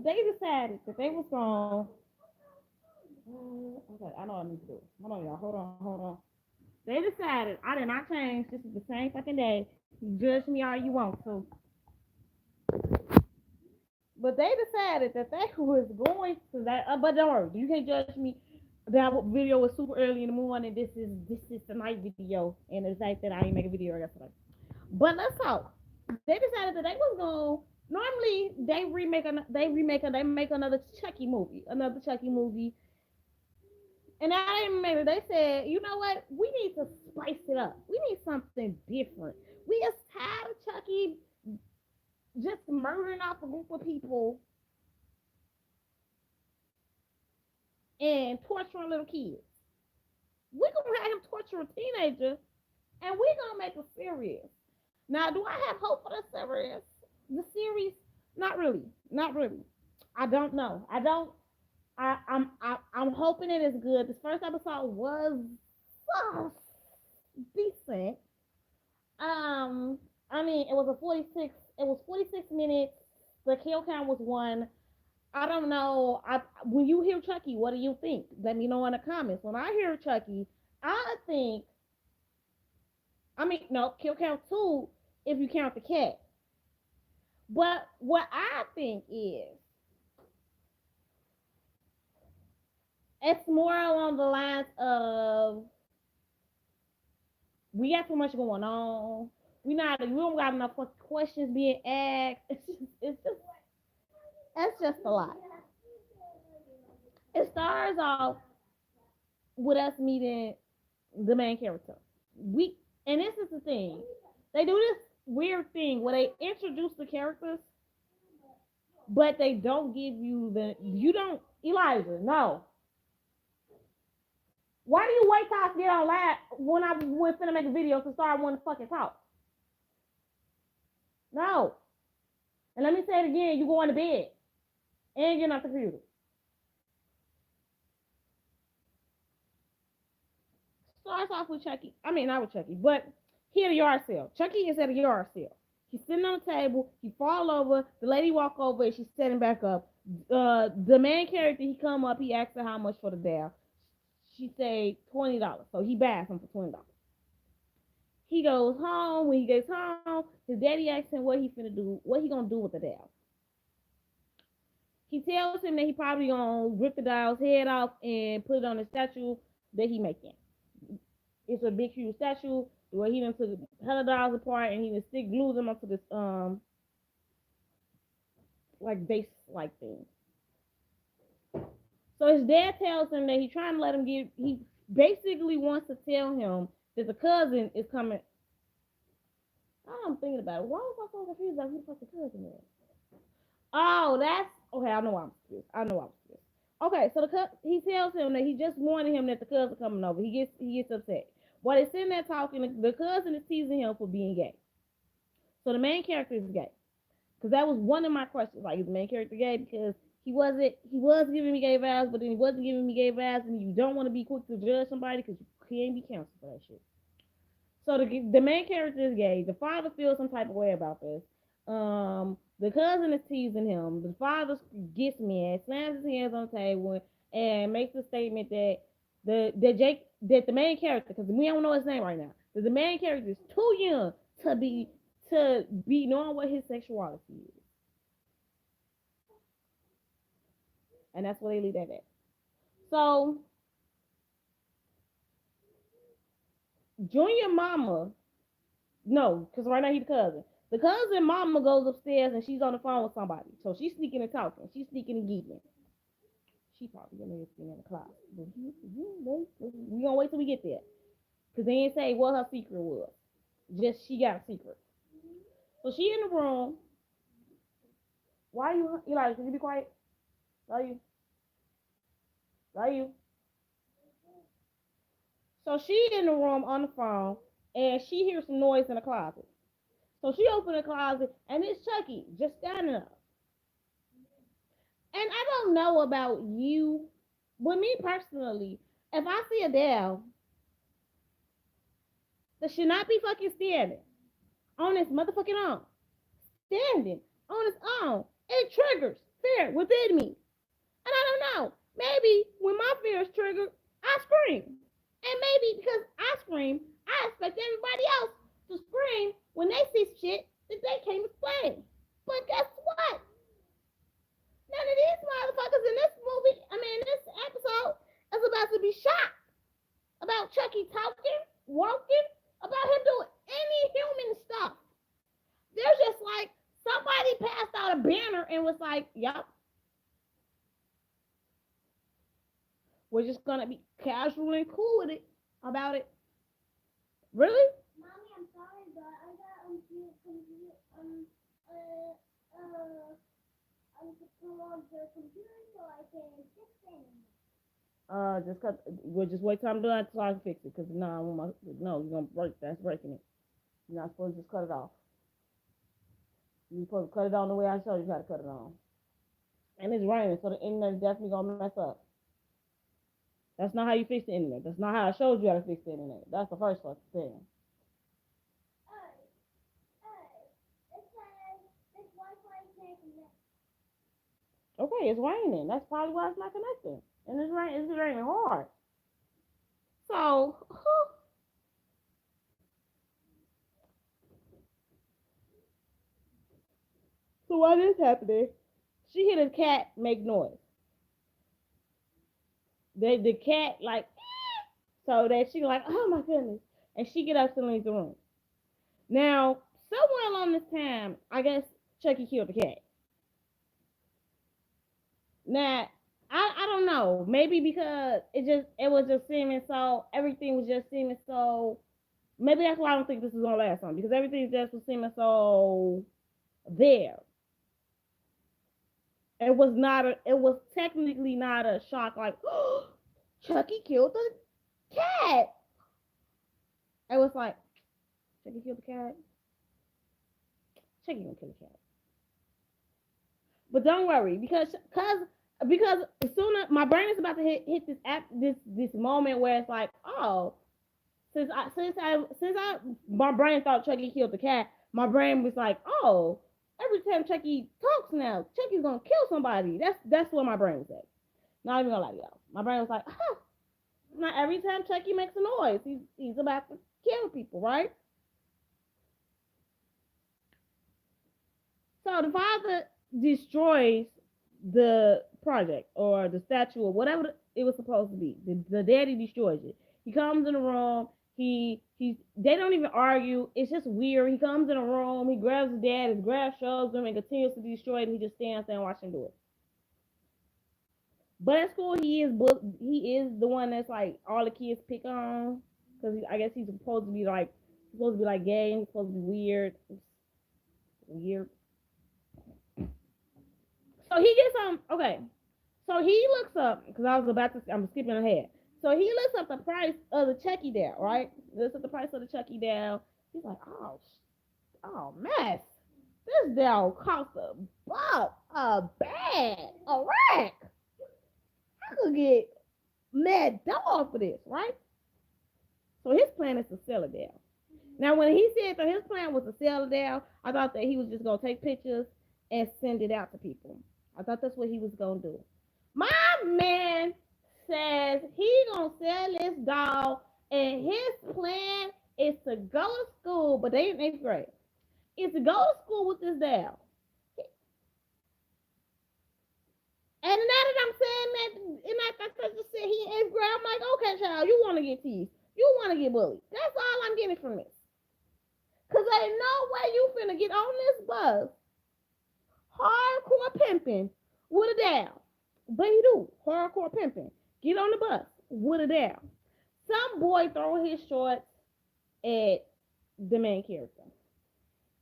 they decided that they was going. Okay, I know what I need to do. Hold on, y'all. Hold on. They decided. I did not change. This is the same fucking day. You judge me all you want to. But they decided that they was going to that. But don't worry, you can't judge me. That video was super early in the morning. This is the night video, and it's like that I didn't make a video yesterday. But let's talk. They decided that they was going. Normally they make another Chucky movie, and I didn't remember. They said, you know what? We need to spice it up. We need something different. We is tired of Chucky just murdering off a group of people and torturing little kids. We gonna have him torture a teenager, and we gonna make it serious. Now, do I have hope for the series? The series? Not really. Not really. I don't know. I don't. I'm hoping it is good. This first episode was uh, decent. I mean, it was a 46. It was 46 minutes. The kill count was one. I don't know. When you hear Chucky, what do you think? Let me know in the comments. When I hear Chucky, I think. I mean, no, kill count two if you count the cat. But what I think is, it's more along the lines of we got too much going on. We don't got enough questions being asked. It's just a lot. It starts off with us meeting the main character. We and this is the thing. They do this weird thing where they introduce the characters, but they don't give you the you don't Elijah, no. Why do you wait till I get on live when I was finna make a video to start wanting to fucking talk? No. And let me say it again, you going to bed and you're not the computer. Starts off with Chucky. I mean, not with Chucky, but he at a yard sale. Chucky is at a yard sale. He's sitting on the table. He fall over. The lady walk over and she's setting back up. The main character, he come up. He asks her how much for the doll. She say $20. So he buys him for $20. He goes home. When he gets home, his daddy asks him what he finna do. What he gonna do with the doll? He tells him that he probably gonna rip the doll's head off and put it on the statue that he making. It's a big huge statue where he done took $100 apart and he done stick glues them onto this like base like thing. So his dad tells him that he's trying to let him get. He basically wants to tell him that the cousin is coming. I'm thinking about it. Why was I so confused about who the fuck the cousin is? Oh, that's okay. I know why I'm confused. Okay, so he tells him that he just warning him that the cousin coming over. He gets upset. While they're sitting there talking, the cousin is teasing him for being gay. So the main character is gay. Because that was one of my questions. Like, is the main character gay? Because he was giving me gay vibes, but then he wasn't giving me gay vibes, and you don't want to be quick to judge somebody because you can't be canceled for that shit. So the main character is gay. The father feels some type of way about this. The cousin is teasing him. The father gets mad, slams his hands on the table, and makes a statement that the main character, because we don't know his name right now, that the main character is too young to be knowing what his sexuality is, and that's where they leave that at. So Junior Mama, no, because right now he's the cousin. The cousin mama goes upstairs and she's on the phone with somebody. So she's sneaking and talking. She's sneaking and geeking. She probably gonna be in the closet. We gonna wait till we get there. Because they didn't say what her secret was. Just she got a secret. So she in the room. Why are you Eli, can you be quiet? Love you. Love you. So she in the room on the phone and she hears some noise in the closet. So she opened the closet and it's Chucky just standing up. And I don't know about you, but me personally, if I see a doll that should not be fucking standing on its motherfucking own, standing on its own, it triggers. fear within me. And I don't know. Maybe when my fear is triggered, I scream. And maybe because I scream, I expect everybody else to scream when they see shit that they can't explain. But guess what? None of these motherfuckers in this movie, this episode, is about to be shocked about Chucky talking, walking, about him doing any human stuff. They're just like, somebody passed out a banner and was like, yup, we're just gonna be casual and cool with it about it. Really? Mommy, I'm sorry, but I got to on the computer so I can fix it. Just cut. We'll just wait till I'm done so I can fix it. Cause no, I want my no. You're gonna break. That's breaking it. You're not supposed to just cut it off. You're supposed to cut it on the way I showed you how to cut it on. And it's raining, so the internet is definitely gonna mess up. That's not how you fix the internet. That's not how I showed you how to fix the internet. That's the first fucking thing. Okay, it's raining. That's probably why it's not connecting. And it's raining hard. So, so what is happening? She hear the cat make noise. The cat like so that she like, oh my goodness, and she get up and leave the room. Now, somewhere along this time, I guess Chucky killed the cat. Now, I don't know. Maybe because it was just seeming so everything was just seeming so. Maybe that's why I don't think this is gonna last long because everything just was seeming so there. It was technically not a shock like oh, Chucky killed the cat. It was like Chucky killed the cat. Chucky gonna kill the cat. But don't worry because as soon as my brain is about to hit this moment where it's like oh since I my brain thought Chucky killed the cat, my brain was like oh every time Chucky talks now Chucky's gonna kill somebody. That's what my brain was at. Not even gonna lie to y'all. My brain was like oh not every time Chucky makes a noise he's about to kill people, right? So the father destroys the project or the statue or whatever it was supposed to be. The daddy destroys it. He comes in the room. He they don't even argue. It's just weird. He comes in the room. He grabs his dad. His grab shoves him and continues to destroy it. And he just stands there and watches him do it. But at school, he is the one that's like all the kids pick on because I guess he's supposed to be like gay. He's supposed to be weird. Weird. So he gets okay. So he looks up because I'm skipping ahead. So he looks up the price of the Chucky doll, right? He looks up the price of the Chucky doll. He's like, oh mess. This doll costs a bag, a rack. I could get mad doll for this, right? So his plan is to sell a doll. Now, when he said that his plan was to sell a doll, I thought that he was just gonna take pictures and send it out to people. I thought that's what he was gonna do. My man says he gonna sell this doll, and his plan is to go to school, but they in 8th grade. Is to go to school with this doll. And now that I'm saying that, and I just said he in 8th grade, I'm like, okay, child, you want to get teased, you want to get bullied. That's all I'm getting from this. Cause ain't no way you finna get on this bus, hardcore pimping with a doll. But he do hardcore pimping. Get on the bus with a doll. Some boy throw his shorts at the main character.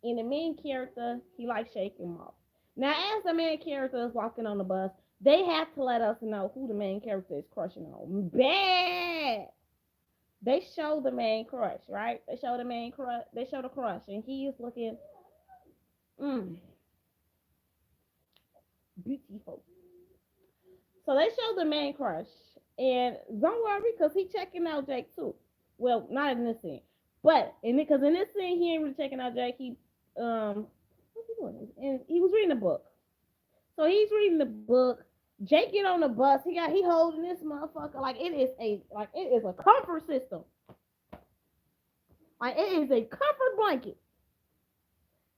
And the main character, he like shaking him off. Now, as the main character is walking on the bus, they have to let us know who the main character is crushing on. Bad. They show the main crush, right? They show the main crush. They show the crush, and he is looking, beautiful. So they show the main crush, and don't worry, because he checking out Jake too. Well, not in this scene, but because in this scene he ain't really checking out Jake. What's he doing? And he was reading a book. So he's reading the book. Jake get on the bus. He holding this motherfucker like it is a comfort system. Like it is a comfort blanket.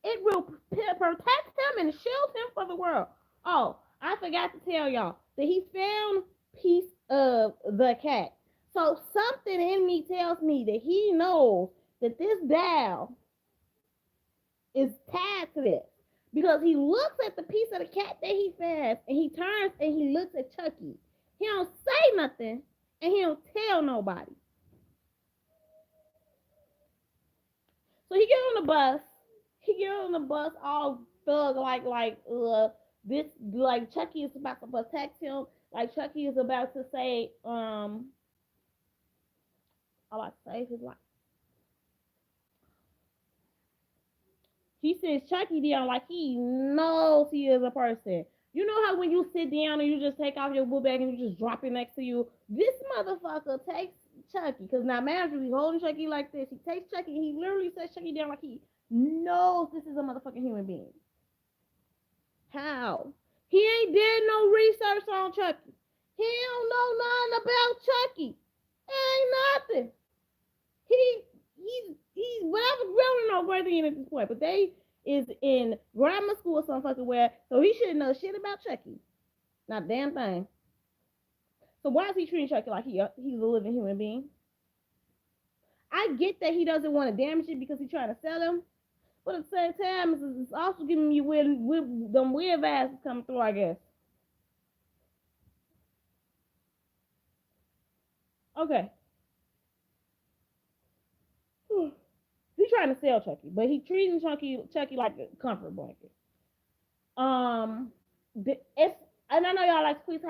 It will protect him and shield him from the world. Oh, I forgot to tell y'all that he found piece of the cat. So something in me tells me that he knows that this doll is tied to this. Because he looks at the piece of the cat that he found and he turns and he looks at Chucky. He don't say nothing and he don't tell nobody. So he get on the bus. He get on the bus all thug this like Chucky is about to protect him. Like Chucky is about to say I like to save his life. He sits Chucky down like he knows he is a person. You know how when you sit down and you just take off your book bag and you just drop it next to you? This motherfucker takes Chucky. Because now, imagine he's holding Chucky like this. He takes Chucky and he literally sets Chucky down like he knows this is a motherfucking human being. How? He ain't did no research on Chucky. He don't know nothing about Chucky. Ain't nothing. He's whatever really no greater than at this point, but they is in grammar school or some fucking where, so he shouldn't know shit about Chucky. Not a damn thing. So why is he treating Chucky like he's a living human being? I get that he doesn't want to damage it because he's trying to sell him, but at the same time, it's also giving you them weird vibes coming through, I guess. Okay. He's trying to sell Chucky, but he treating Chucky like a comfort blanket. It's and I know y'all like squeeze.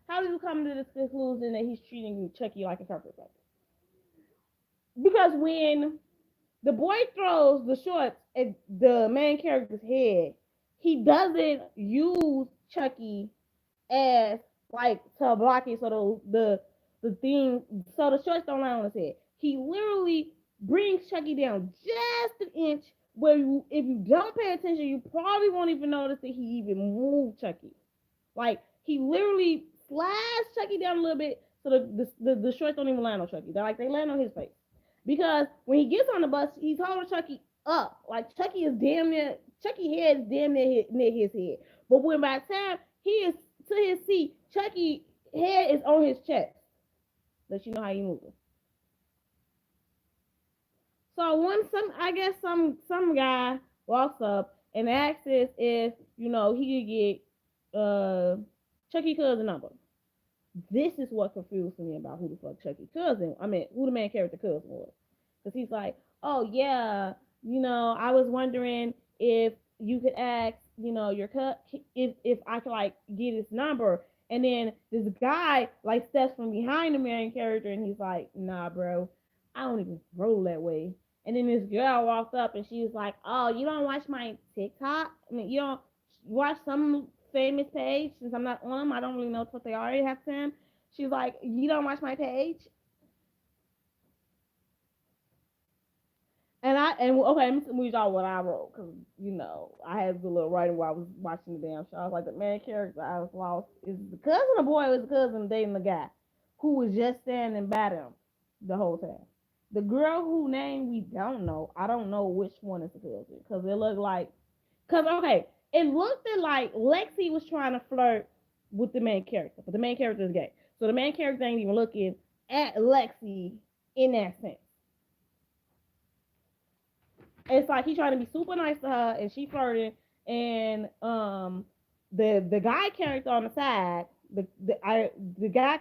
How do you come to this conclusion that he's treating Chucky like a comfort blanket? Because when the boy throws the shorts at the main character's head, he doesn't use Chucky as like to block it so the thing so the shorts don't land on his head. He literally brings Chucky down just an inch where if you don't pay attention, you probably won't even notice that he even moved Chucky. Like he literally slides Chucky down a little bit so the shorts don't even land on Chucky. They land on his face. Because when he gets on the bus, he's holding Chucky up. Like Chucky head is damn near his head. But when by the time he is to his seat, Chucky head is on his chest. Let you know how he moving. So some guy walks up and asks if he could get Chucky cousin number. This is what confused me about who the fuck Chucky cousin. I mean, who the main character cousin was. Because he's like, oh yeah, I was wondering if you could ask, your if I could like get his number. And then this guy like steps from behind the main character and he's like, nah, bro, I don't even roll that way. And then this girl walked up and she was like, oh, you don't watch my TikTok? I mean, you don't watch some famous page since I'm not on them. I don't really know what they already have time. She's like, you don't watch my page? Okay, let me read y'all what I wrote because I had the little writing while I was watching the damn show. I was like, the main character I was lost is the cousin of the boy was the cousin dating the guy who was just standing by them the whole time. The girl who name we don't know, I don't know which one is the cousin because it looked like it looked like Lexi was trying to flirt with the main character, but the main character is gay, so the main character ain't even looking at Lexi in that sense. It's like he trying to be super nice to her and she flirting and the guy character on the side the guy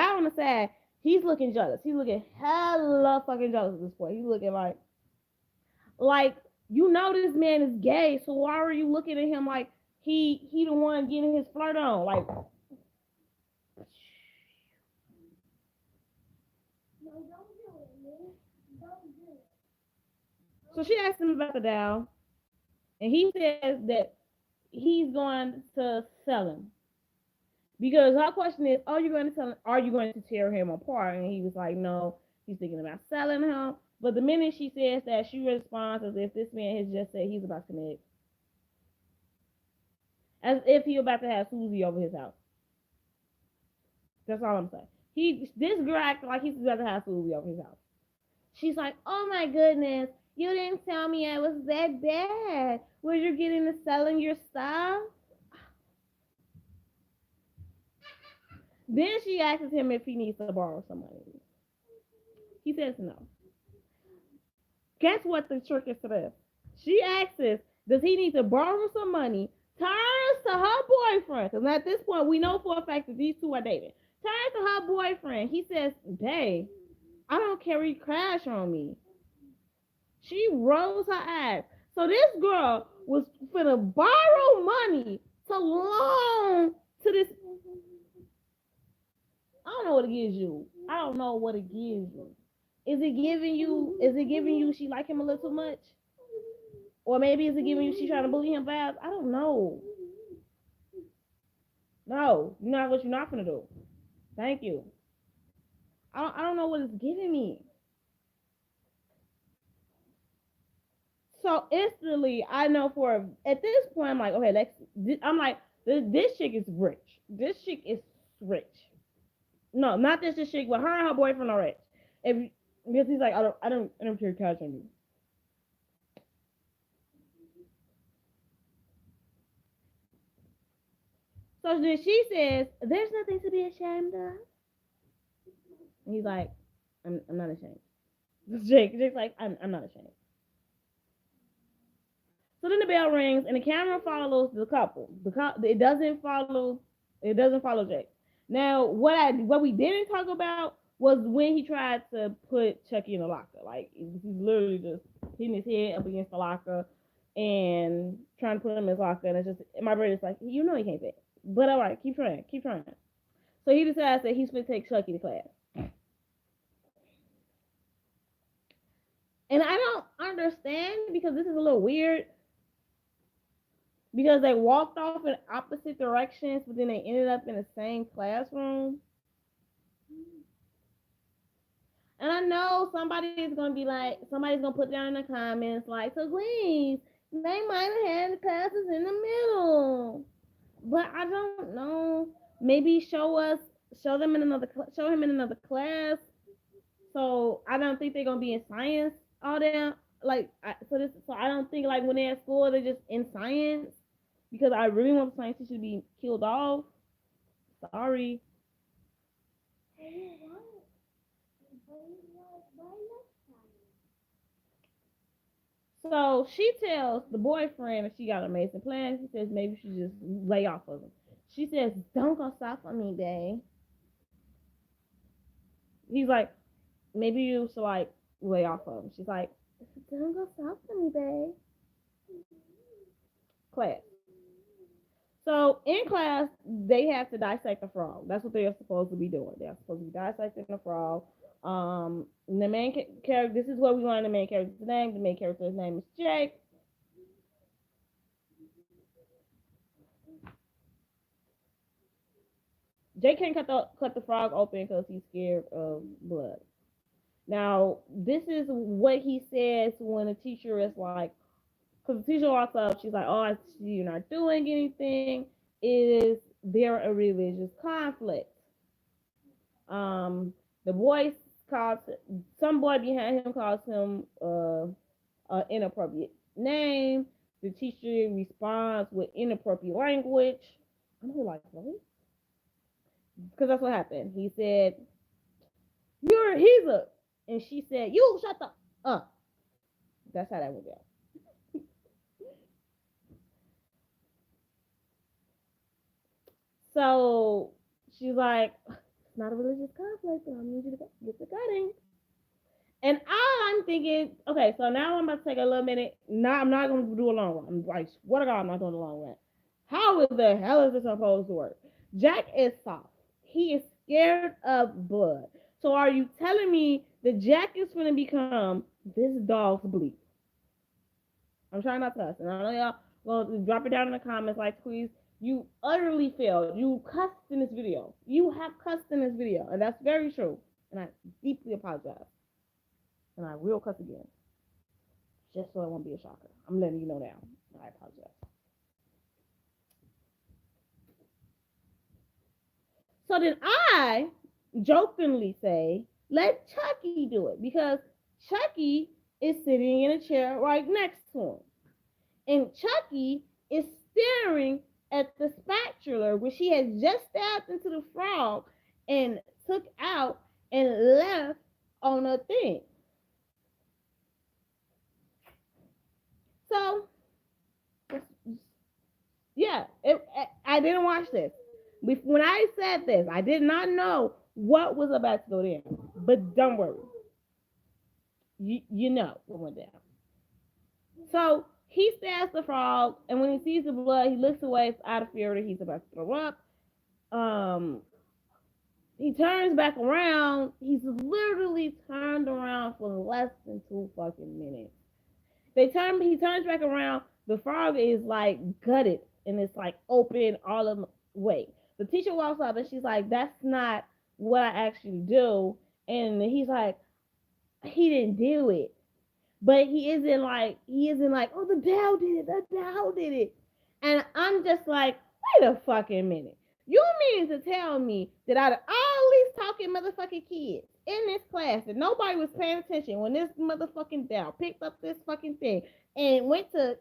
on the side, he's looking jealous. He's looking hella fucking jealous at this point. He's looking like this man is gay, so why are you looking at him like he the one getting his flirt on? Like, so she asked him about the doll, and he says that he's going to sell him. Because her question is, are you going to sell him? Are you going to tear him apart? And he was like, no, he's thinking about selling him. But the minute she says that, she responds as if this man has just said he's about to commit. as if he about to have Susie over his house. That's all I'm saying. This girl acting like he's about to have Susie over his house. She's like, oh my goodness, you didn't tell me I was that bad. Were you getting to selling your stuff? Then she asks him if he needs to borrow some money. He says no. Guess what the trick is to this? She asks, does he need to borrow some money? Turns to her boyfriend, because at this point we know for a fact that these two are dating. Turns to her boyfriend. He says, babe, I don't carry cash on me. She rolls her eyes. So this girl was finna borrow money to loan to this. I don't know what it gives you. I don't know what it gives you. Is it giving you? Is it giving you she like him a little too much? Or maybe is it giving you she trying to bully him fast? I don't know. No, you're not what you're not gonna do. Thank you. I don't know what it's giving me. So instantly, I know for at this point, I'm like, okay, I'm like, this chick is rich. This chick is rich. No, not this chick, but her and her boyfriend are rich. If because he's like, I don't care cash on you. So then she says, there's nothing to be ashamed of. And he's like, I'm not ashamed. Jake's like, I'm not ashamed. So then the bell rings and the camera follows the couple. It doesn't follow Jake. Now what we didn't talk about was when he tried to put Chucky in the locker. Like he's literally just hitting his head up against the locker and trying to put him in his locker, and it's just my brain is like, you know he can't fit. But all right, keep trying. So he decides that he's gonna take Chucky to class. And I don't understand because this is a little weird because they walked off in opposite directions, but then they ended up in the same classroom. And I know somebody's gonna put down in the comments like, so please, they might have had the classes in the middle, but I don't know. Maybe show him in another class. So I don't think they're gonna be in science all day. So I don't think like when they're at school they're just in science because I really want the science teacher to be killed off. Sorry. So she tells the boyfriend that she got an amazing plan. She says maybe she just lay off of him. She says, don't go soft on me, babe. He's like, maybe you should like lay off of him. She's like, don't go soft on me, babe. Class. So in class, they have to dissect the frog. That's what they're supposed to be doing. They're supposed to be dissecting the frog. The main character. This is what we learn the main character's name. The main character's name is Jake. Jake can't cut the frog open because he's scared of blood. Now, this is what he says when the teacher is like, because the teacher walks up, she's like, "Oh, I see you're not doing anything. Is there a religious conflict?" Um, the boy calls some boy behind him calls him an inappropriate name. The teacher responds with inappropriate language. I'm really like, really? Because that's what happened. He said, he's a, and she said, you shut the up. That's how that would go. So she's like, it's not a religious conflict, and I need you to get the cutting. And I'm thinking, okay, so now I'm about to take a little minute. Now I'm not going to do a long one. I'm like, swear to God, I'm not doing a long one. How the hell is this supposed to work? Jack is soft. He is scared of blood. So are you telling me that Jack is going to become this dog's bleep? I'm trying not to cuss. And I know y'all going to drop it down in the comments like, please. You utterly failed. You cussed in this video. You have cussed in this video. And that's very true. And I deeply apologize. And I will cuss again. Just so it won't be a shocker. I'm letting you know now. I apologize. So then I jokingly say, let Chucky do it because Chucky is sitting in a chair right next to him. And Chucky is staring at the spatula which he has just stabbed into the frog and took out and left on a thing. So, yeah, I didn't watch this. When I said this, I did not know what was about to go down. But don't worry. You know what went down. So he stabs the frog, and when he sees the blood, he looks away out of fear that he's about to throw up. Um, he turns back around. He's literally turned around for less than 2 fucking minutes. He turns back around. The frog is like gutted and it's like open all of the way. The teacher walks up and she's like, "That's not what I actually do." And he's like, "He didn't do it." But he isn't like, "Oh, the Dow did it, the Dow did it." And I'm just like, wait a fucking minute. You mean to tell me that out of all these talking motherfucking kids in this class that nobody was paying attention when this motherfucking Dow picked up this fucking thing and went to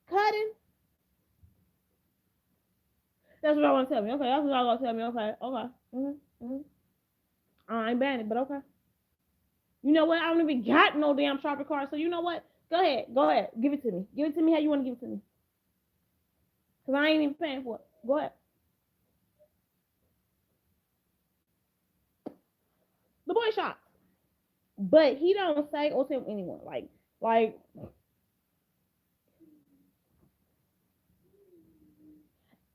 cutting? That's what I want to tell me. Okay, that's what I want to tell me. Okay, okay. I ain't banning, but okay. You know what? I don't even got no damn sharper card, so you know what? Go ahead. Go ahead. Give it to me. Give it to me how you want to give it to me. Because I ain't even paying for it. Go ahead. The boy shot. But he don't say or tell anyone. Like,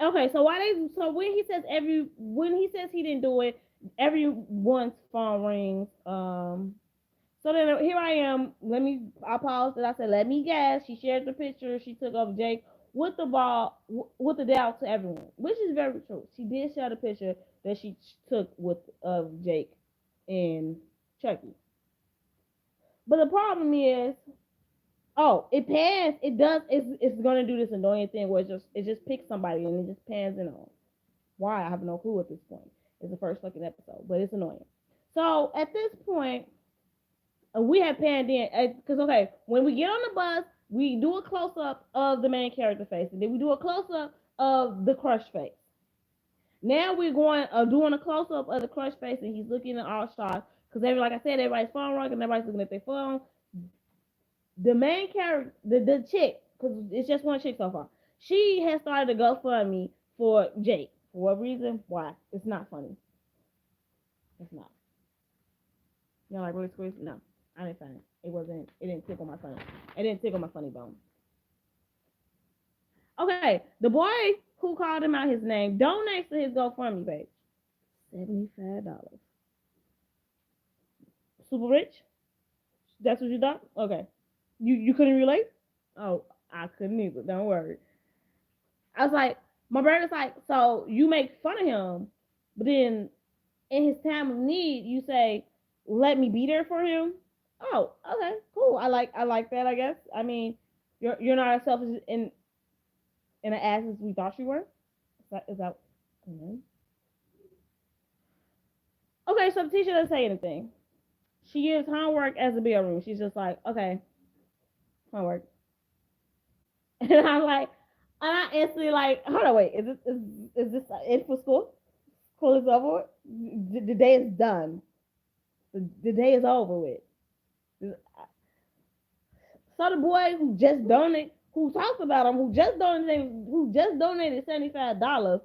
okay, so when he says he didn't do it, everyone's phone rings. So then here I am. I paused and I said, let me guess. She shared the picture she took of Jake with the ball, with the doubt to everyone, which is very true. She did share the picture that she took with of Jake and Chucky. But the problem is, oh, it pans. It does. It's gonna do this annoying thing where it just picks somebody and it just pans in on. Why? I have no clue at this point. It's the first fucking episode, but it's annoying. So at this point, we have panned in because okay, when we get on the bus, we do a close up of the main character face, and then we do a close up of the crush face. Now we're going doing a close up of the crush face, and he's looking at all shots because like I said, everybody's phone rung and everybody's looking at their phone. The main character, the chick, because it's just one chick so far, she has started to GoFundMe for Jake. For what reason? Why? It's not funny. It's not. You know, like really squeeze? No, I didn't find it. It wasn't. It didn't tickle my funny. It didn't tickle my funny bone. Okay, the boy who called him out his name donates to his GoFundMe page. $75. Super rich? That's what you thought? Okay. You couldn't relate? Oh, I couldn't either. Don't worry. I was like, my brother was like, so you make fun of him, but then in his time of need, you say, let me be there for him. Oh, okay, cool. I like that. I guess. I mean, you're not as selfish in an ass as we thought you were. Is that? Mm-hmm. Okay, so the teacher doesn't say anything. She gives homework as a bell room. She's just like, okay, homework, and I'm like, and I instantly like, hold on, wait, is this it for school? School is over. The day is done. The day is over with. So the boy who talks about him, who just donated $75,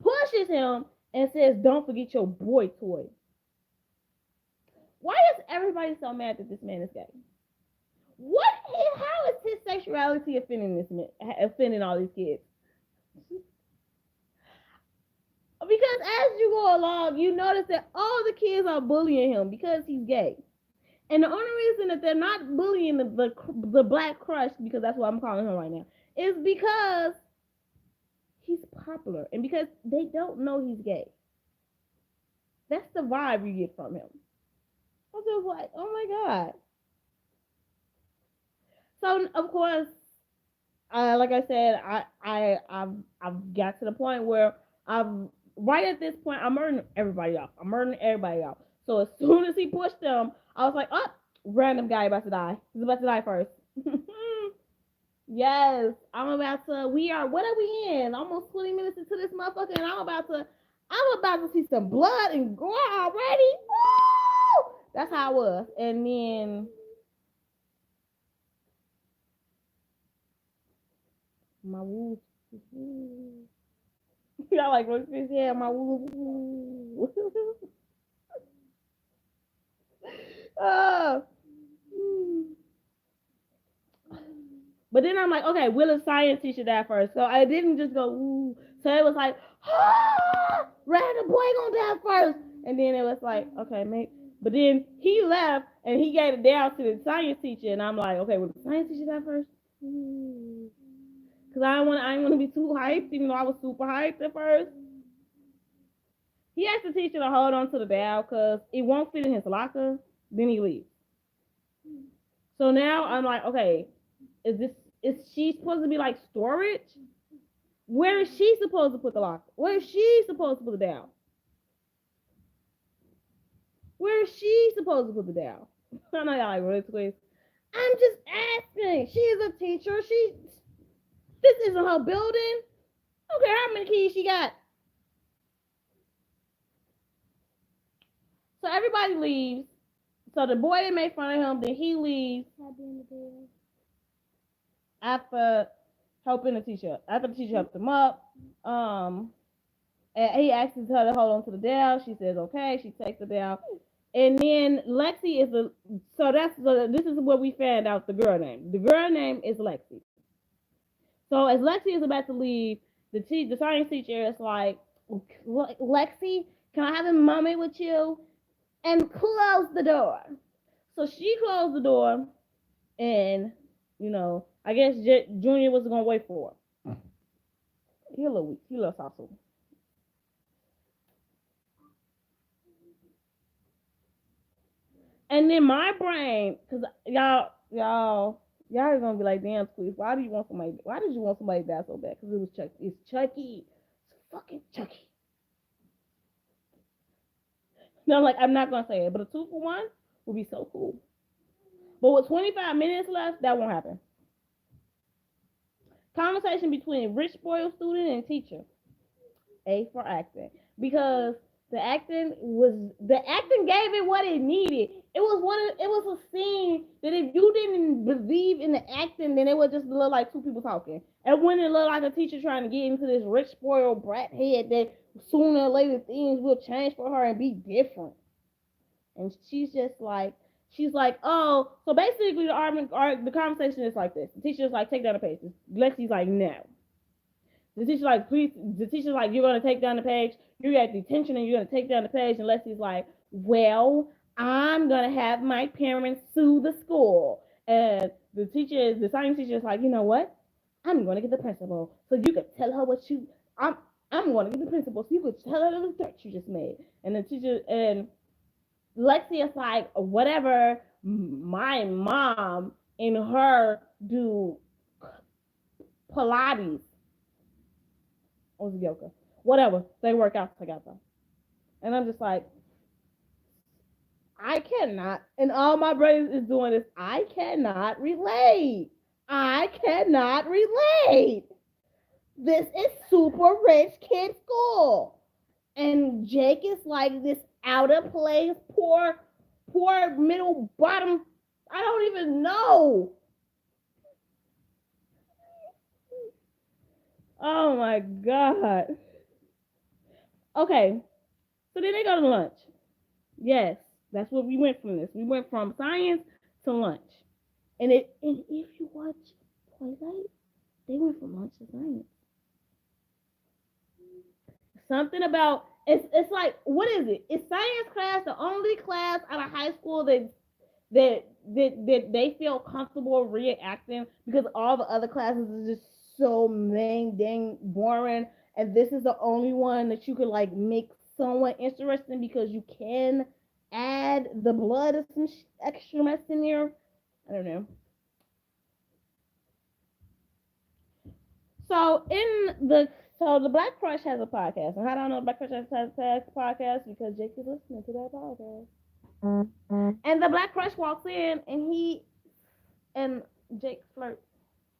pushes him and says, "Don't forget your boy toy." Why is everybody so mad that this man is gay? How is his sexuality offending all these kids? Because as you go along, you notice that all the kids are bullying him because he's gay. And the only reason that they're not bullying the black crush, because that's what I'm calling him right now, is because he's popular and because they don't know he's gay. That's the vibe you get from him. I'm just like, oh my god. So of course, like I said, I've got to the point where I've right at this point, I'm murdering everybody off. I'm murdering everybody off. So as soon as he pushed them, I was like, oh, random guy about to die. He's about to die first. Yes, I'm about to. We are. What are we in? Almost 20 minutes into this motherfucker, and I'm about to. I'm about to see some blood and gore already. Woo! That's how I was. And then my woo. Y'all like what's this? Yeah, my woo. Oh. But then I'm like, okay, will a science teacher die first? So I didn't just go, ooh. So it was like, random boy gonna die first. And then it was like, okay, mate. But then he left and he gave it down to the science teacher. And I'm like, okay, will the science teacher die first? Because I didn't want to be too hyped, even though I was super hyped at first. He asked the teacher to hold on to the bell because it won't fit in his locker. Then he leaves. So now I'm like, okay, is she supposed to be like storage? Where is she supposed to put the locker? Where is she supposed to put the down? Where is she supposed to put the down? I know y'all like really quick. I'm just asking. She is a teacher. This isn't her building. I don't care how many keys she got. So everybody leaves. So the boy that made fun of him, then he leaves after helping the teacher. After the teacher helped him up, and he asks her to hold on to the bell. She says okay. She takes the bell, and then Lexi is the. This is where we found out the girl name. The girl name is Lexi. So as Lexi is about to leave, the science teacher is like, Lexi, can I have a moment with you? And close the door. So she closed the door, and I guess Junior was gonna wait for her. He a little weak. He a little soft. And then my brain, cause y'all are gonna be like, damn, Squeeze, why did you want somebody to die so bad? Cause it was Chucky. It's Chucky. It's fucking Chucky. No, like I'm not gonna say it, but a 2-for-1 would be so cool. But with 25 minutes left, that won't happen. Conversation between rich spoiled student and teacher. A for acting. Because the acting gave it what it needed. It was a scene that if you didn't believe in the acting, then it would just look like two people talking. And when it looked like a teacher trying to get into this rich spoiled brat head that sooner or later things will change for her and be different. And she's like, oh, so basically the conversation is like this. The teacher's like, take down the page. Lexi's like, no. The teacher's like, please. The teacher's like, you're gonna take down the page. You're at detention and you're gonna take down the page. And Lexi's like, well, I'm gonna have my parents sue the school. And the science teacher is like, you know what? I'm gonna get the principal so you could tell her what you. I'm gonna get the principal so you could tell her the threat you just made. And the teacher and Lexi is like, whatever. My mom and her do Pilates or yoga, whatever. They work out together, and I'm just like, I cannot. And all my brain is doing is, I cannot relate. I cannot relate. This is super rich kid school, and Jake is like this out of place, poor middle bottom. I don't even know. Oh my god. Okay, so then they go to lunch. Yes, that's what we went from this. We went from science to lunch, and if you watch Twilight, they went from lunch to science. Something about it's like, what is it? Is science class the only class out of high school that they feel comfortable reacting because all the other classes are just so dang boring, and this is the only one that you could like make somewhat interesting because you can add the blood of some extra mess in there. I don't know. So in the So the Black Crush has a podcast, and how do I know the Black Crush has a podcast? Because Jake is listening to that podcast. And the Black Crush walks in, and he and Jake flirt.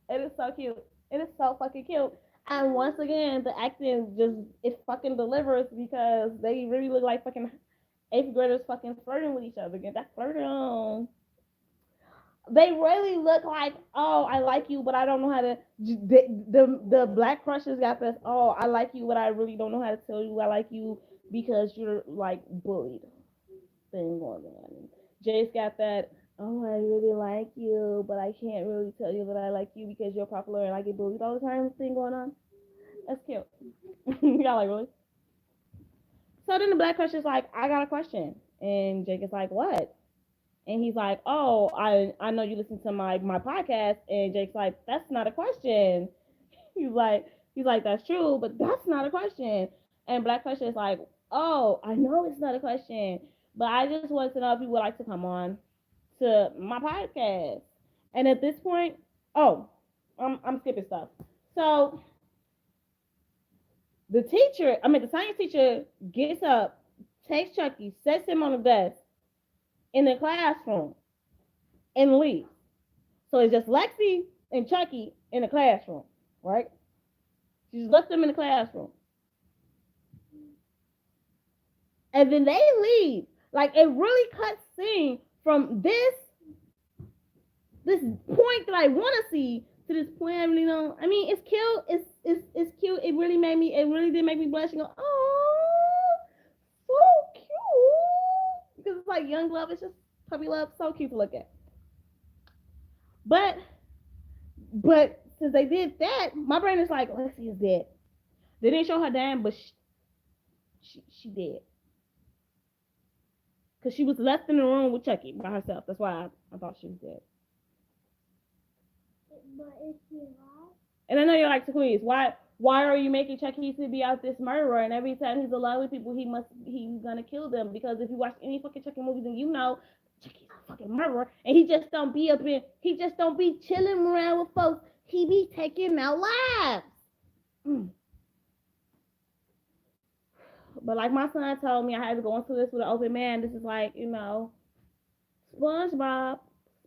It is so cute. It is so fucking cute. And once again, the acting just it fucking delivers because they really look like fucking eighth graders fucking flirting with each other. Get that flirting on. They really look like, oh, I like you, but I don't know how to. The Black Crushes got this. Oh, I like you, but I really don't know how to tell you I like you because you're like bullied thing going on. Jay's got that. Oh, I really like you, but I can't really tell you that I like you because you're popular and I get bullied all the time. Thing going on. That's cute. Y'all like really? So then the Black Crush is like, I got a question, and Jake is like, what? And he's like, oh, I know you listen to my podcast, and Jake's like, that's not a question. He's like, that's true, but that's not a question. And Black Crush is like, oh, I know it's not a question, but I just wanted to know if you would like to come on to my podcast. And at this point, oh, I'm skipping stuff. So the science teacher gets up, takes Chucky, sets him on the desk in the classroom, and leaves. So it's just Lexi and Chucky in the classroom, right? She just left them in the classroom. And then they leave. Like it really cuts scene from this point that I want to see to this point. You know, I mean, it's cute. It's cute. It really did make me blush and go, oh, so cute. Because it's like young love. It's just puppy love. So cute to look at. But since they did that, my brain is like, Lexi is dead. They didn't show her dying, but she dead. Because she was left in the room with Chucky by herself. That's why I thought she was dead. But is she alive? And I know you're like, Taquiz, why are you making Chucky to be out this murderer? And every time he's alone with people, he's gonna kill them. Because if you watch any fucking Chucky movies, then you know Chucky's a fucking murderer, and he just don't be chilling around with folks. He be taking out lives. But like my son told me, I had to go into this with an open man. This is like, you know, SpongeBob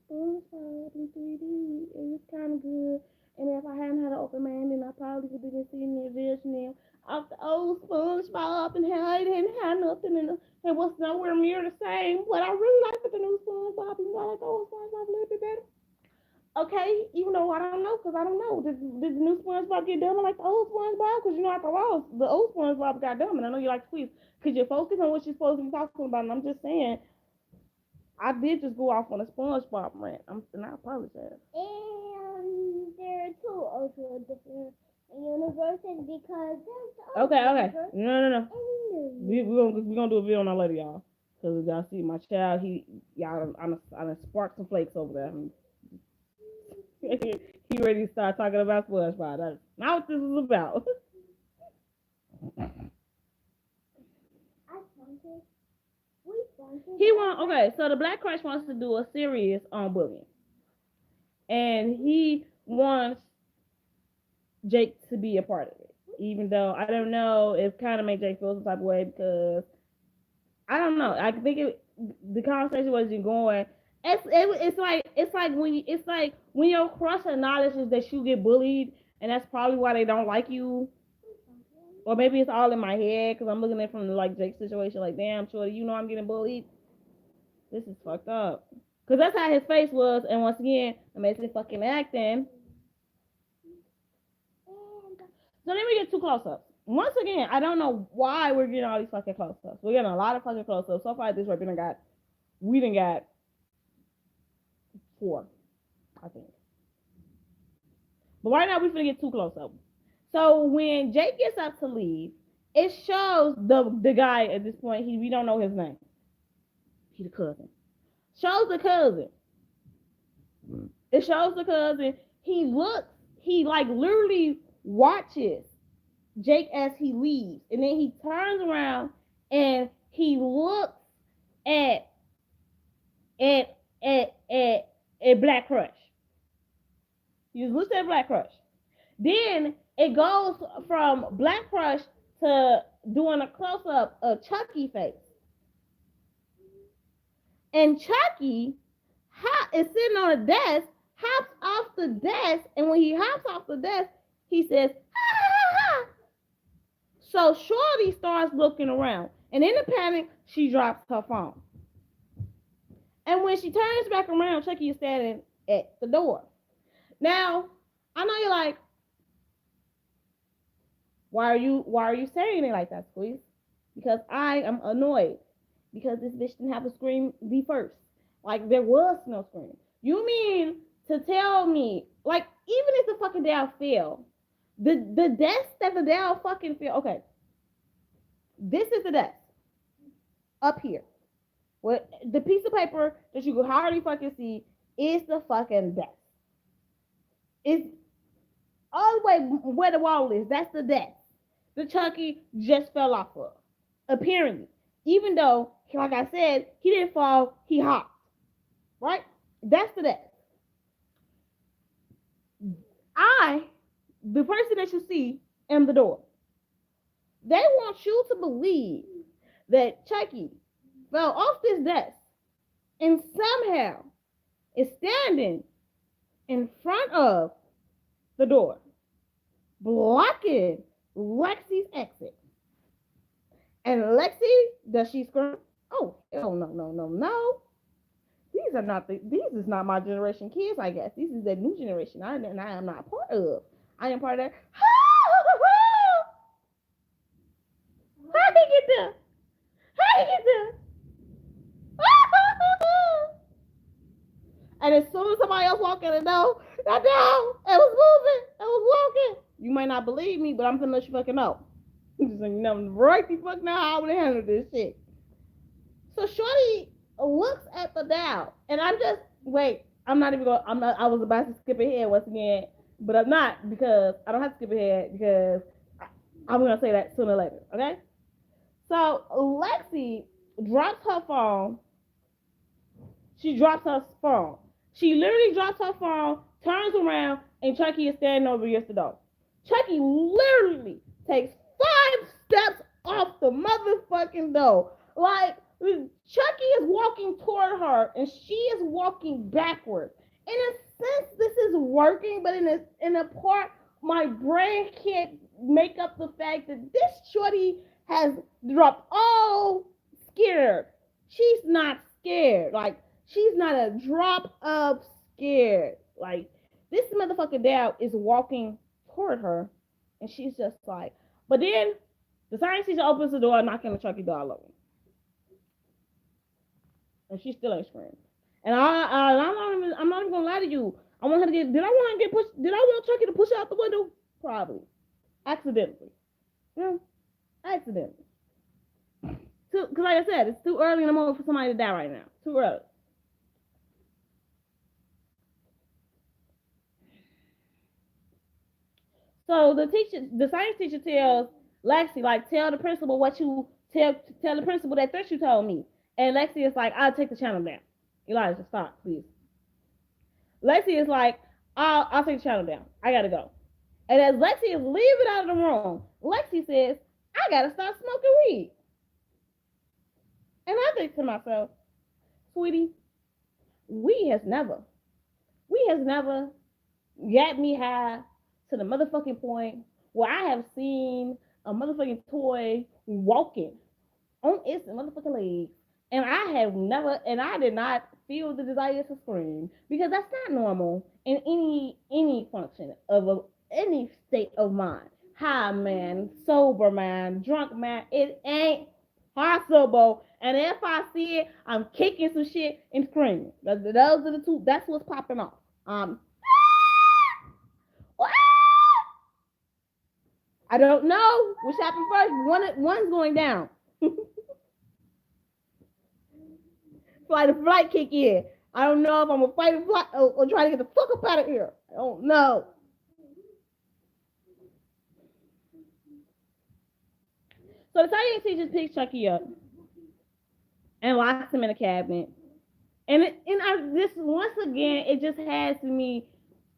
in 3D. It was kind of good. And if I hadn't had an open man, then I probably would have been seeing the vision of the old SpongeBob and how I didn't have nothing and it was nowhere near the same. But I really like the new SpongeBob. You know, I like the old SpongeBob a little bit better. Okay, even though I don't know, because I don't know. Did the new SpongeBob get dumb like the old SpongeBob? Because, you know, after a while, the old SpongeBob got dumb, and I know you like squeeze. Because you're focused on what you're supposed to be talking about, and I'm just saying, I did just go off on a SpongeBob rant, and I apologize. And there are two also different universes because there's okay. No. We're gonna do a video on that later, y'all. Because y'all see my child, y'all, I sparked some flakes over there. He ready to start talking about SpongeBob. That's not what this is about. So the Black Crush wants to do a series on bullying. And he wants Jake to be a part of it. Even though I don't know, it kind of made Jake feel some type of way because I don't know. I think the conversation wasn't going. It's like when your crush acknowledges that you get bullied, and that's probably why they don't like you. Or maybe it's all in my head because I'm looking at it from the like Jake situation. Like, damn, shorty, you know I'm getting bullied. This is fucked up. Because that's how his face was, and once again, amazing fucking acting. So then we get two close-ups. Once again, I don't know why we're getting all these fucking close-ups. We're getting a lot of fucking close-ups. So far at this rate, we done got 4, I think. But right now, we're finna get 2 close-ups. So when Jake gets up to leave, it shows the guy at this point, we don't know his name. He's the cousin. Shows the cousin. It shows the cousin. He like literally watches Jake as he leaves. And then he turns around and he looks at Black Crush. He just looks at Black Crush. Then it goes from Black Crush to doing a close up of Chucky face. And Chucky is sitting on a desk, hops off the desk, and when he hops off the desk, he says, ha ha ha. So Shorty starts looking around, and in a panic, she drops her phone. And when she turns back around, Chucky is standing at the door. Now, I know you're like, why are you saying it like that, Squeeze? Because I am annoyed. Because this bitch didn't have a scream the first. Like, there was no scream. You mean to tell me, like, even if the fucking doll fell, the desk that the doll fucking fell, okay, this is the desk. Up here. What the piece of paper that you could hardly fucking see is the fucking desk. It's all the way where the wall is. That's the desk. The Chucky just fell off of. Apparently. Even though, like I said, he didn't fall, he hopped. Right? That's the desk. The person that you see, am the door. They want you to believe that Chucky fell off this desk and somehow is standing in front of the door, blocking Lexi's exit. And Lexi, does she scream? Oh, no. These is not my generation kids, I guess. This is the new generation. I am not part of. I am part of that. How did he get there? And as soon as somebody else walked in the door, that door, it was moving. It was walking. You might not believe me, but I'm gonna let you fucking know. Just so you know, right the fuck now how I would handle this shit. So Shorty looks at the doll, and I was about to skip ahead once again, but I'm not, because I don't have to skip ahead, because I'm gonna say that sooner or later, okay? So Lexi drops her phone. She drops her phone. She literally drops her phone, turns around, and Chucky is standing over against the door. Chucky literally takes 5 steps off the motherfucking door. Like, Chucky is walking toward her, and she is walking backward. In a sense, this is working, but in a part, my brain can't make up the fact that this Shorty has dropped all scared. She's not scared. Like, she's not a drop of scared. Like, this motherfucking dad is walking toward her, and she's just like, but then the science teacher opens the door, knocking the Chucky doll over. And she still ain't screaming. And I'm not even gonna lie to you. I want her to get. Did I want Chucky to push out the window? Probably, accidentally. Yeah, accidentally. Because like I said, it's too early in the morning for somebody to die right now. Too early. So the science teacher tells Lexi, like, tell the principal what you tell the principal that threat you told me. And Lexi is like, I'll take the channel down. Elijah, stop, please. Lexi is like, I'll take the channel down. I gotta go. And as Lexi is leaving out of the room, Lexi says, I gotta start smoking weed. And I think to myself, sweetie, we has never got me high to the motherfucking point where I have seen a motherfucking toy walking on its motherfucking legs. And I did not feel the desire to scream, because that's not normal in any function of any state of mind. High man, sober man, drunk man, it ain't possible. And if I see it, I'm kicking some shit and screaming. Those are the two. That's what's popping off. I don't know which happened first. One's going down. Flight kick in. I don't know if I'm gonna fight a flight or try to get the fuck up out of here. I don't know. So the science teacher picks Chucky up and locks him in a cabinet. And this once again, it just has me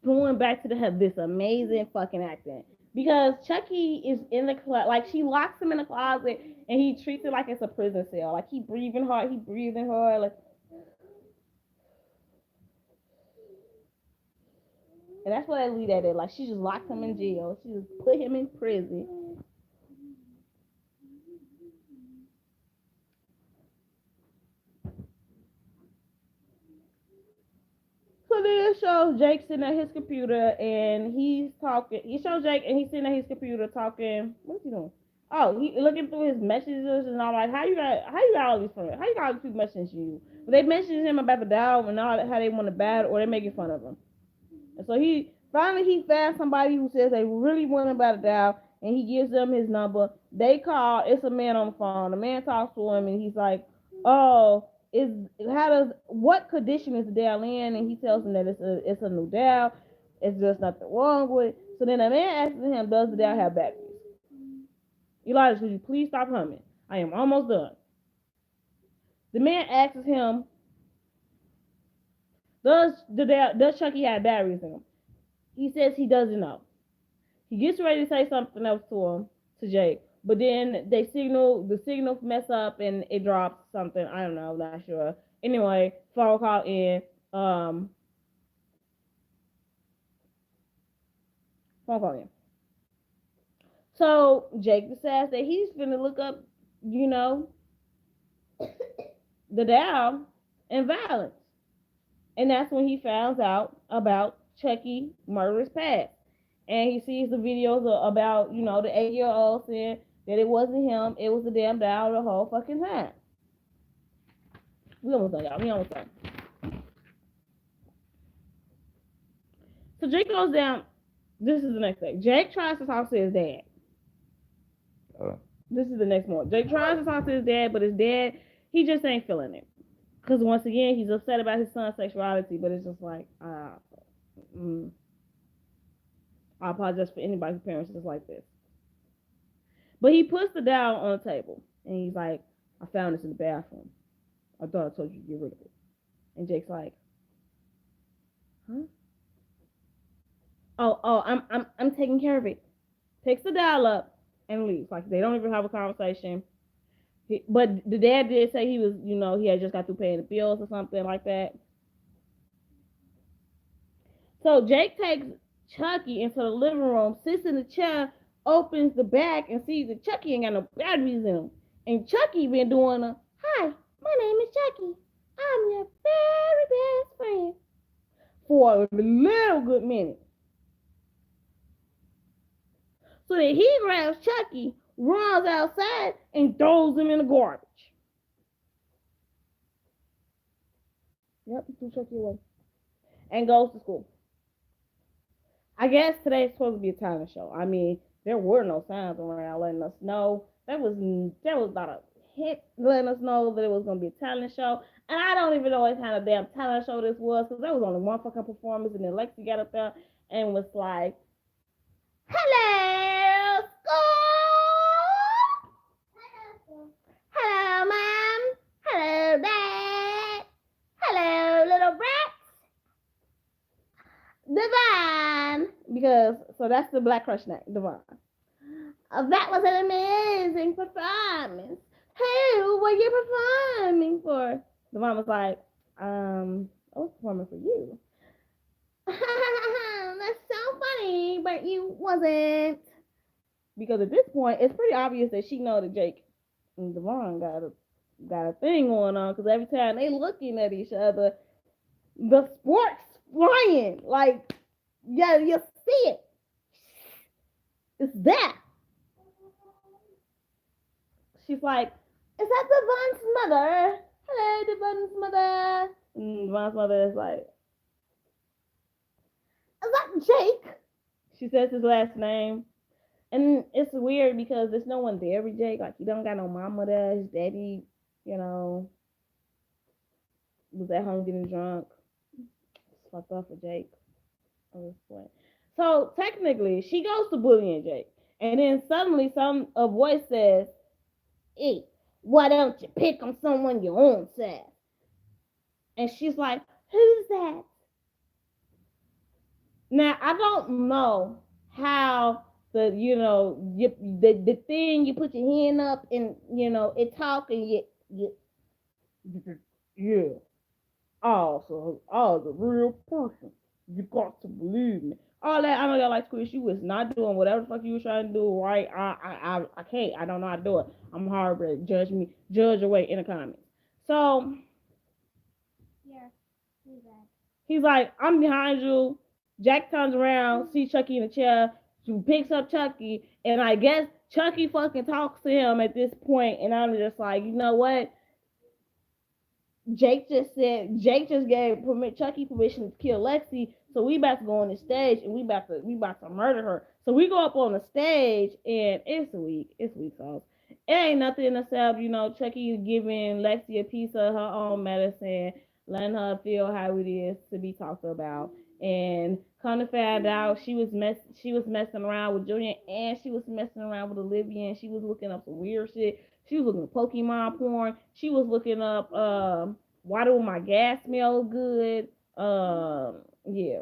going back to this amazing fucking acting. because Chucky is in the closet. Like she locks him in the closet, and he treats it like it's a prison cell. Like he breathing hard, he breathing hard. Like, and that's what I lead at it. Like she just locked him in jail. She just put him in prison. So then it shows Jake sitting at his computer and he's talking. He shows Jake and he's sitting at his computer talking. What's he doing? Oh, he looking through his messages and all like, how you got all these friends? How you got all these people messaging you? But they mentioned him about the dog and all how they want to bat or they making fun of him. And so he found somebody who says they really want him about a dog and he gives them his number. They call. It's a man on the phone. The man talks to him and he's like, oh, is how does what condition is the Dow in? And he tells him that it's a new Dow. It's just nothing wrong with it. So then the man asks him, does the Dow have batteries? Elijah, could you please stop humming? I am almost done. The man asks him, does Chucky have batteries in him? He says he doesn't know. He gets ready to say something else to Jake, but then the signal mess up and it drops something. I don't know, not sure. Anyway, phone call in. Phone call in. So Jake decides that he's gonna look up, you know, the Dow and violence, and that's when he finds out about Chucky murderous past. And he sees the videos about, the 8-year-old saying that it wasn't him, it was the damn Dow the whole fucking time. We almost done, y'all. We almost done. So Jake goes down. This is the next thing. Jake tries to talk to his dad. This is the next one. Jake tries to talk to his dad, but his dad, he just ain't feeling it. Because once again, he's upset about his son's sexuality, but it's just like, I apologize for anybody whose parents is like this. But he puts the doll on the table, and he's like, I found this in the bathroom. I thought I told you to get rid of it. And Jake's like, huh? I'm taking care of it. Picks the doll up and leaves. Like, they don't even have a conversation. But the dad did say he was, he had just got through paying the bills or something like that. So Jake takes Chucky into the living room, sits in the chair, opens the back, and sees that Chucky ain't got no batteries in him. And Chucky been doing hi, my name is Chucky. I'm your very best friend. For a little good minute. So that he grabs Chucky, runs outside, and throws him in the garbage. Yep, he threw Chucky away. And goes to school. I guess today's supposed to be a talent show. I mean, there were no signs around letting us know. There was not a hint letting us know that it was going to be a talent show. And I don't even know what kind of damn talent show this was, because there was only one fucking performance, and then Lexi got up there and was like, hello, school! Hello, Mom! Hello, Dad! Hello, little brats! Divine! Because, so that's the Black Crush name, Divine. That was an amazing performance. Who were you performing for? Divine was like, I was performing for you. That's so funny, but you wasn't. Because at this point, it's pretty obvious that she know that Jake and Devon got a thing going on. Because every time they looking at each other, the sparks flying. Like, yeah, you see it. It's there. She's like, is that Devon's mother? Hello, Devon's mother. And Devon's mother is like, is that Jake? She says his last name. And it's weird because there's no one there with Jake. Like, he don't got no mama there. His daddy, was at home getting drunk. It's fucked up for Jake at this point. So, technically, she goes to bullying Jake. And then suddenly a voice says, hey, why don't you pick on someone your own size? And she's like, who's that? Now, I don't know how the thing you put your hand up and it talk and yeah. I was a real person. You got to believe me. All that I know y'all like Chris. You was not doing whatever the fuck you was trying to do right. I can't. I don't know how to do it. I'm hard. Judge me. Judge away in the comments. So Yeah, do that. he's like, I'm behind you. Jack turns around, sees Chucky in the chair. She picks up Chucky, and I guess Chucky fucking talks to him at this point, and I'm just like, you know what? Jake just gave Chucky permission to kill Lexi, so we about to go on the stage and we about to murder her. So we go up on the stage and it's weak sauce. It ain't nothing except Chucky giving Lexi a piece of her own medicine, letting her feel how it is to be talked about. And come to find out, she was messing around with Junior and she was messing around with Olivia and she was looking up some weird shit. She was looking at Pokemon porn. She was looking up why do my gas smell good? Yeah.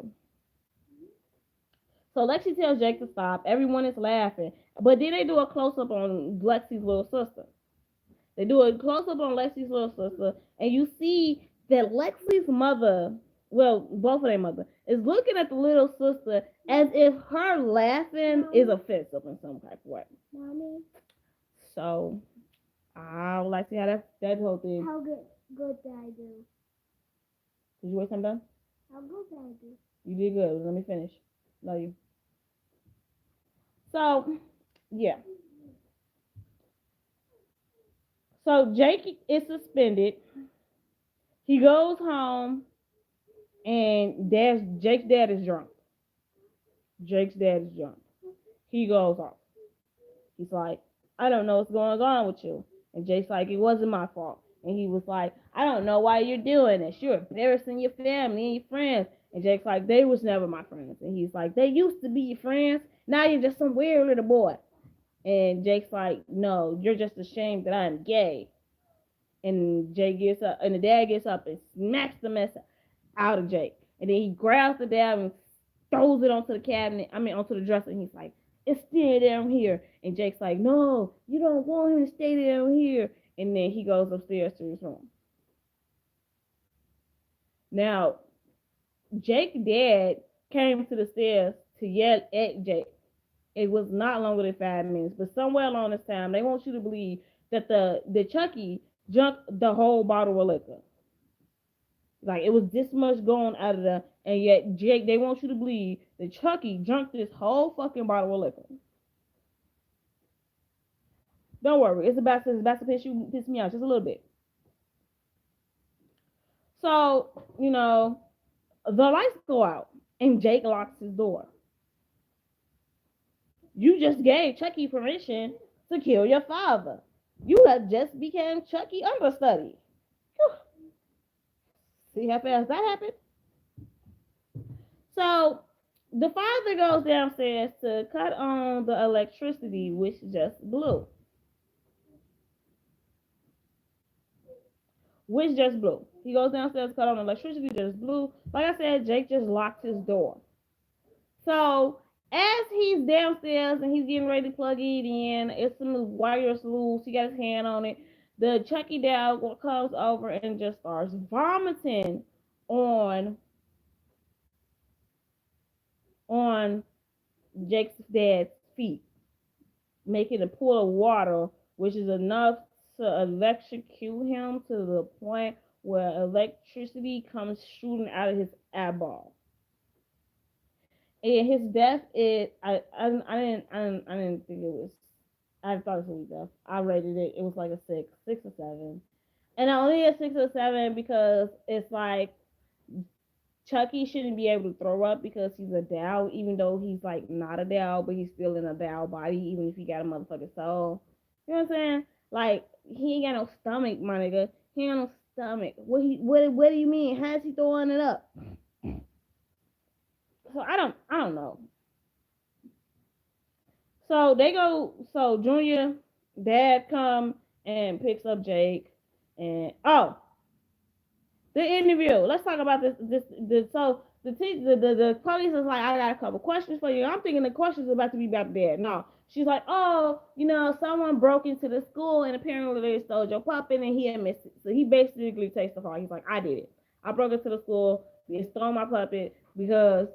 So Lexi tells Jake to stop. Everyone is laughing. But then they do a close up on Lexi's little sister. They do a close up on Lexi's little sister, and you see that Lexi's mother, well, both of their mother, is looking at the little sister as if her laughing is offensive in some type of way. Mommy, So I would like to see how that whole thing. how good did I do? Did you wait some done? How good did I do? You did good. Let me finish. Love you. So yeah. So Jake is suspended. He goes home and Jake's dad is drunk. Jake's dad is drunk. He goes off. He's like, I don't know what's going on with you. And Jake's like, it wasn't my fault. And he was like, I don't know why you're doing this. You're embarrassing your family and your friends. And Jake's like, they was never my friends. And he's like, they used to be your friends. Now you're just some weird little boy. And Jake's like, no, you're just ashamed that I'm gay. And Jake gets up, and the dad gets up and smacks the mess out of Jake. And then he grabs the dad and throws it onto the cabinet, onto the dresser. And he's like, it's still down here. And Jake's like, no, you don't want him to stay down here. And then he goes upstairs to his room. Now, Jake's dad came to the stairs to yell at Jake. It was not longer than 5 minutes, but somewhere along this time, they want you to believe that the Chucky drank the whole bottle of liquor. Like, it was this much going out of there, and yet Jake, they want you to believe that Chucky drank this whole fucking bottle of liquor. Don't worry, it's about to piss me off just a little bit. So, the lights go out, and Jake locks his door. You just gave Chucky permission to kill your father. You have just became Chucky understudy. Whew. See how fast that happened? So the father goes downstairs to cut on the electricity, which just blew. He goes downstairs to cut on the electricity, just blew. Like I said, Jake just locked his door. So as he's downstairs and he's getting ready to plug it in, it's some wires loose. He got his hand on it. The Chucky dog comes over and just starts vomiting on on Jake's dad's feet, making a pool of water, which is enough to electrocute him to the point where electricity comes shooting out of his eyeball. And his death is I didn't think it was. I thought it was a death. I rated it. It was like a 6 or 7, and I only a 6 or 7 because it's like Chucky shouldn't be able to throw up because he's a Dow, even though he's like not a Dow, but he's still in a Dow body, even if he got a motherfucking soul. You know what I'm saying? Like, he ain't got no stomach, my nigga. He ain't got no stomach. What do you mean? How's he throwing it up? So I don't know. So Junior dad come and picks up Jake, and the interview. Let's talk about this. So the police is like, I got a couple questions for you. I'm thinking the questions are about to be about bad. No. She's like, oh, someone broke into the school and apparently they stole your puppet and he admits it. So he basically takes the fall. He's like, I did it. I broke into the school. They stole my puppet because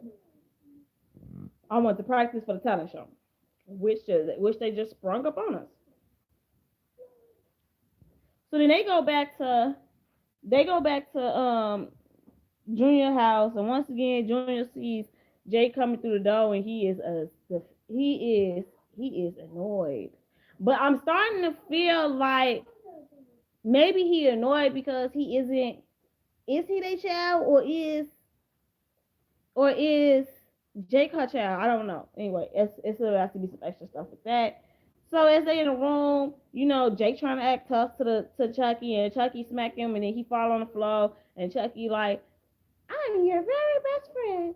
I went to practice for the talent show, which they just sprung up on us. So then they go back to Junior house, and once again Junior sees Jay coming through the door, and he is he is annoyed. But I'm starting to feel like maybe he annoyed because he isn't. Is he their child, or is Jake her child? I don't know. Anyway, it's about to be some extra stuff with that. So as they in the room, Jake trying to act tough to Chucky, and Chucky smack him, and then he fall on the floor, and Chucky like, I'm your very best friend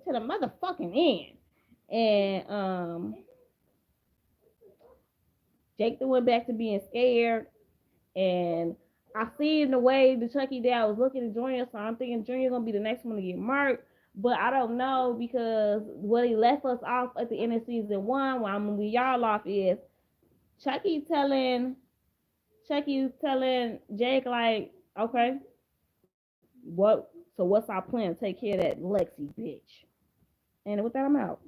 to the motherfucking end. And Jake then went back to being scared, and I see in the way the Chucky dad was looking at Junior, so I'm thinking Junior gonna be the next one to get murked. But I don't know because what he left us off at the end of season one, where I'm gonna be y'all off is Chucky telling Jake like, okay, what's our plan? Take care of that Lexi bitch. And with that, I'm out.